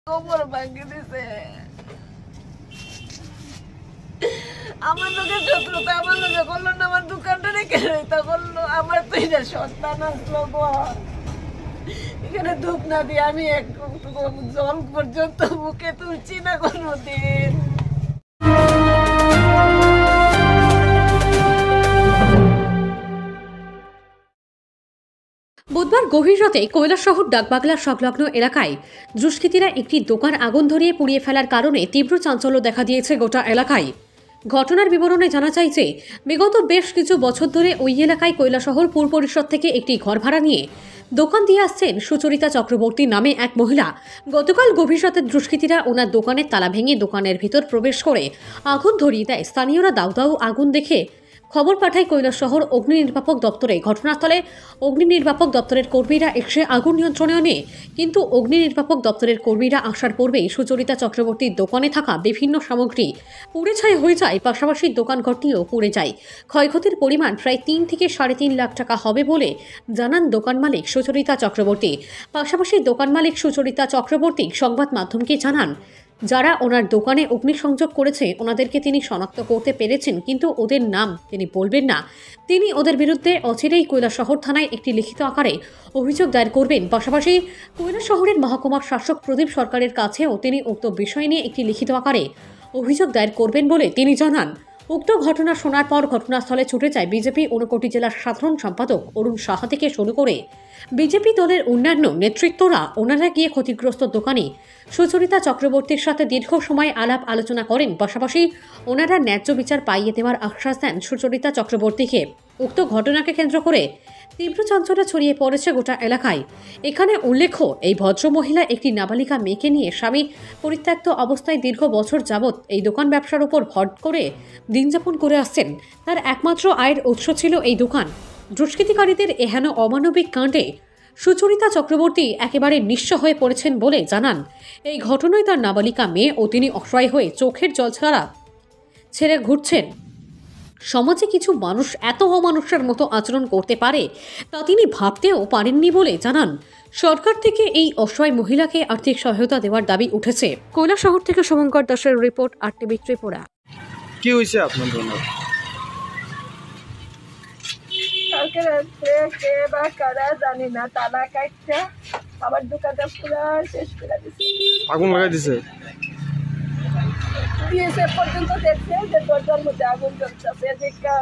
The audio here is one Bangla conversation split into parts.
কোমর ভাঙে দিছে। আমার লোকে শত্রুতা আমার লোকে করলো না, আমার দোকানটা রেখে তা করলো। আমার তো এটা সন্তান আসলো গো, এখানে ধূপ না দিয়ে আমি এক জল পর্যন্ত মুখে তুলছি না কোনোদিন। বুধবার গভীর রাতে কৈলাসহর ডাকবাংলা সংলগ্ন এলাকায় দুষ্কৃতীরা একটি দোকান আগুন ধরিয়ে পুড়িয়ে ফেলার কারণে তীব্র চাঞ্চল্য দেখা দিয়েছে গোটা এলাকায়। ঘটনার বিবরণে জানা যায় যে বিগত বেশ কিছু বছর ধরে ওই এলাকায় কৈলাসহর পুর পরিষদ থেকে একটি ঘর ভাড়া নিয়ে দোকান দিয়ে আসছেন সুচরিতা চক্রবর্তী নামে এক মহিলা। গতকাল গভীর রাতে দুষ্কৃতীরা ওনার দোকানের তালা ভেঙে দোকানের ভিতর প্রবেশ করে আগুন ধরিয়ে দেয়। স্থানীয়রা দাউ দাউ আগুন দেখে খবর পাঠায় কৈলাসহর অগ্নি নির্বাপক দপ্তরে। ঘটনাস্থলে অগ্নি নির্বাপক দপ্তরের কর্মীরা এসে আগুন নিয়ন্ত্রণে আনে, কিন্তু অগ্নি নির্বাপক দপ্তরের কর্মীরা আসার পূর্বেই সুচরিতা চক্রবর্তীর দোকানে থাকা বিভিন্ন সামগ্রী পুড়ে ছাই হয়ে যায়, পাশাপাশি দোকানঘরটিও পুড়ে যায়। ক্ষয়ক্ষতির পরিমাণ প্রায় 3 থেকে 3.5 লাখ টাকা হবে বলে জানান দোকান মালিক সুচরিতা চক্রবর্তী। পাশাপাশি দোকান মালিক সুচরিতা চক্রবর্তী সংবাদ মাধ্যমকে জানান, যারা ওনার দোকানে অগ্নিসংযোগ করেছে ওনাদেরকে তিনি শনাক্ত করতে পেরেছেন, কিন্তু ওদের নাম তিনি বলবেন না। তিনি ওদের বিরুদ্ধে অচিরেই কৈলাসহর থানায় একটি লিখিত আকারে অভিযোগ দায়ের করবেন। পাশাপাশি কৈলাসহরের মহকুমার শাসক প্রদীপ সরকারের কাছেও তিনি উক্ত বিষয় নিয়ে একটি লিখিত আকারে অভিযোগ দায়ের করবেন বলে তিনি জানান। উক্ত ঘটনা শোনার পর ঘটনাস্থলে ছুটে যায় বিজেপি ঊনকোটি জেলার সাধারণ সম্পাদক অরুণ সাহা থেকে শুরু করে বিজেপি দলের অন্যান্য নেতৃত্বরা। ওনারা গিয়ে ক্ষতিগ্রস্ত দোকানে সুচরিতা চক্রবর্তীর সাথে দীর্ঘ সময় আলাপ আলোচনা করেন। পাশাপাশি ওনারা ন্যায্য বিচার পাইয়ে দেওয়ার আশ্বাস দেন সুচরিতা চক্রবর্তীকে। উক্ত ঘটনাকে কেন্দ্র করে তীব্র চাঞ্চল্য ছড়িয়ে পড়েছে গোটা এলাকায়। এখানে উল্লেখ্য, এই ভদ্রমহিলা একটি নাবালিকা মেয়েকে নিয়ে স্বামী পরিত্যক্ত অবস্থায় দীর্ঘ বছর যাবৎ এই দোকান ব্যবসার উপর ভর করে দিন যাপন করে আসছেন। তার একমাত্র আয়ের উৎস ছিল এই দোকান। দুষ্কৃতিকারীদের এহেন অমানবিক কাণ্ডে সুচরিতা চক্রবর্তী একেবারে নিঃস্ব হয়ে পড়েছেন বলে জানান। এই ঘটনায় তার নাবালিকা মেয়ে ও তিনি অসহায় হয়ে চোখের জল ছাড়া ছেড়ে ঘুরছেন। সমাজে কিছু মানুষ এত অমানুষের মতো আচরণ করতে পারে তা তিনি ভাবতেও পারেননি বলে জানান। সরকার থেকে এই অসহায় মহিলাকে আর্থিক সহায়তা দেওয়ার দাবি উঠেছে। কৈলাসহর থেকে শুভঙ্কর দাসের রিপোর্ট, RTV ত্রিপুরা। কি হয়েছে আপনার জন্য? কালকে রাত্রে কে বা কারা জানি না তালা কাটছে আমার দোকানটা পুরো শেষ করে দিচ্ছে। আগুন লাগাই দিছে? দিয়েছে পর্যন্ত দেখছে যে দরজার মধ্যে আগুন জ্বলছে। এদিকে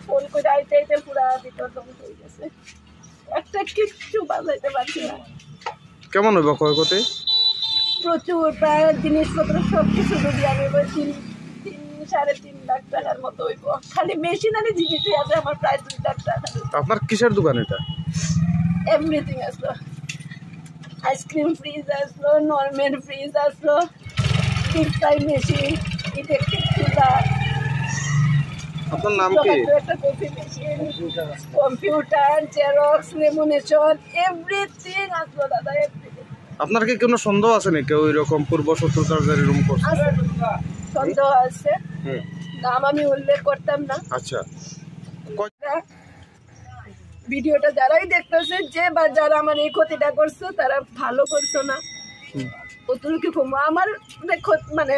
ফোন করে আইতে আইতে পুরো ভিতর ধ্বংস হয়ে গেছে, একটা কিচ্ছু বাজাইতে পারছি না। কেমন হইব ক্ষয়ক্ষতি? প্রচুর, প্রায় জিনিসপত্র সব কিছু যদি আমি 3-3.5 লাখ টাকার মতো হইব। খালি মেশিনারি জিনিসই আছে আমার প্রায় 2 লাখ টাকা। আপনার কিসের দোকান এটা? এভরিথিং আসলো, আইসক্রিম ফ্রিজ আসলো, নরমাল ফ্রিজ আসলো, ডিপ ফ্রাই মেশিন, ইলেকট্রিক চুলা, আপনার নাম কি? একটা coffee machine, computer, xerox, lamination, everything আসলো দাদা, এভরিথিং। আপনার কি কোনো সন্দেহ আছে নাকি ওই রকম পূর্ব শত্রুতার এরকম করছে? সন্দেহ আছে, নাম আমি উল্লেখ করতাম না। আচ্ছা, ভিডিওটা যারাই দেখতেছে যে বা যারা আমার এই ক্ষতিটা করছে তারা ভালো করছো না। আমার মানে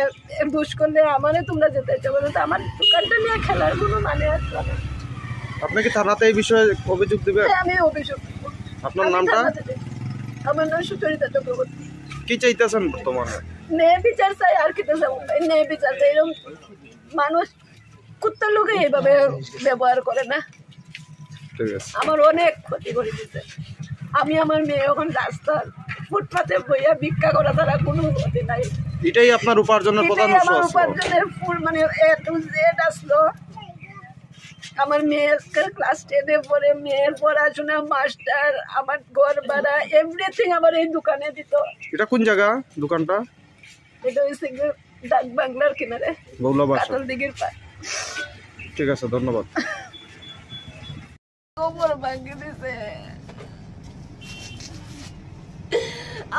দুষ করলে আমারে তোমরা যেতে চাবো না, আমার দোকানটা নিয়ে খেলার কোনো মানে আসলো না। আপনি কি থানাতে এই বিষয়ে অভিযোগ দিবেন? আমি অভিযোগ দেব। আপনার নামটা? আমার নাম সুচরিতা চক্রবর্তী। কি চাইতেছেন বর্তমানে? ন্যায় বিচার চাই, আর কি চাই? ন্যায় বিচার চাই। এরকম মানুষ কুত্তার লোকে এইভাবে ব্যবহার করে না। ঠিক আছে, আমার অনেক ক্ষতি করে দিতে। আমি আমার মেয়ে এখন রাস্তার ফুটপাতে বইয়া ভিক্ষা করা ছাড়া কোনো গতি নাই। এটাই আপনার উপার্জনের প্রধান উৎস? আমার উপার্জনের ফুল মানে A to Z আসলো। আমার মেয়ের ক্লাস 10-এ পড়ে, মেয়ের পড়াশোনা, মাস্টার, আমার ঘর ভাড়া, এভরিথিং আমার এই দোকানে দিত। এটা কোন জায়গা দোকানটা? এটা হচ্ছে ডাক বাংলার কিনারে, কাতল দিঘির পার। ঠিক আছে, ধন্যবাদ। কোমর ভাঙে দিছে।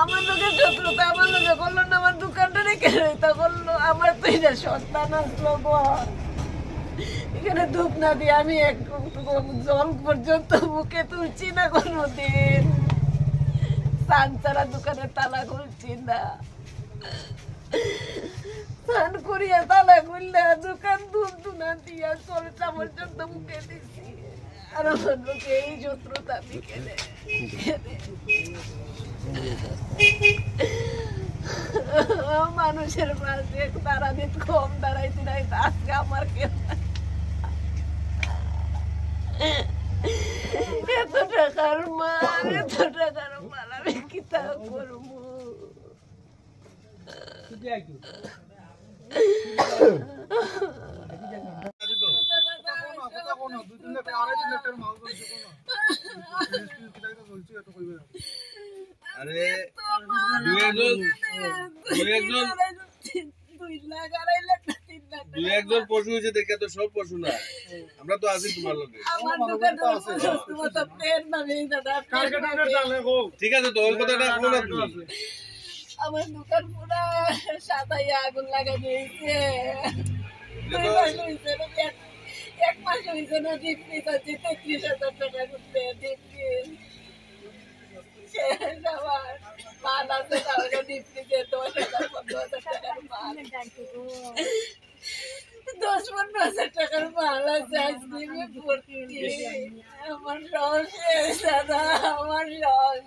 আমার লোকে শত্রুতা আমার লোকে করলো না, আমার দোকানটা রেখে তা করলো। আমার তো এটা সন্তান আসলো গো, এখানে ধূপ না দিয়ে আমি এক জল পর্যন্ত মুখে তুলছি না কোনোদিন। সান ছাড়া দোকানের তালা খুলছি না। স্নান করিয়া তালা খুললে দোকান দুধ দুনা দিয়া চলে চামচ চোদ্দ মুখে দিছি আর আমার লোকে এই শত্রুতা বিকেলে মানুষের পাশে তারা দিন কম দাঁড়াইছি নাই আজকে আমার কেউ এত টাকার মাল আমি কি তা করবো আরে দুই একজন পশু হয়েছে দেখে তো সব পশু না, আমরা তো আছি তোমার লোকে। ঠিক আছে তো ওই কথাটা বলো না তুমি। আমার দোকান পুরা সাদাইয়া আগুন লাগা দিয়েছে। এক মাস হয়েছে না ডিগ্রি আছে 33,000 টাকা করতে ডিগ্রি আমার মাল আছে তাহলে ডিগ্রিতে 10,000-15,000 টাকার মাল 10-15,000 টাকার মাল আছে আইসক্রিমে ভর্তি। আমার রস দাদা আমার রস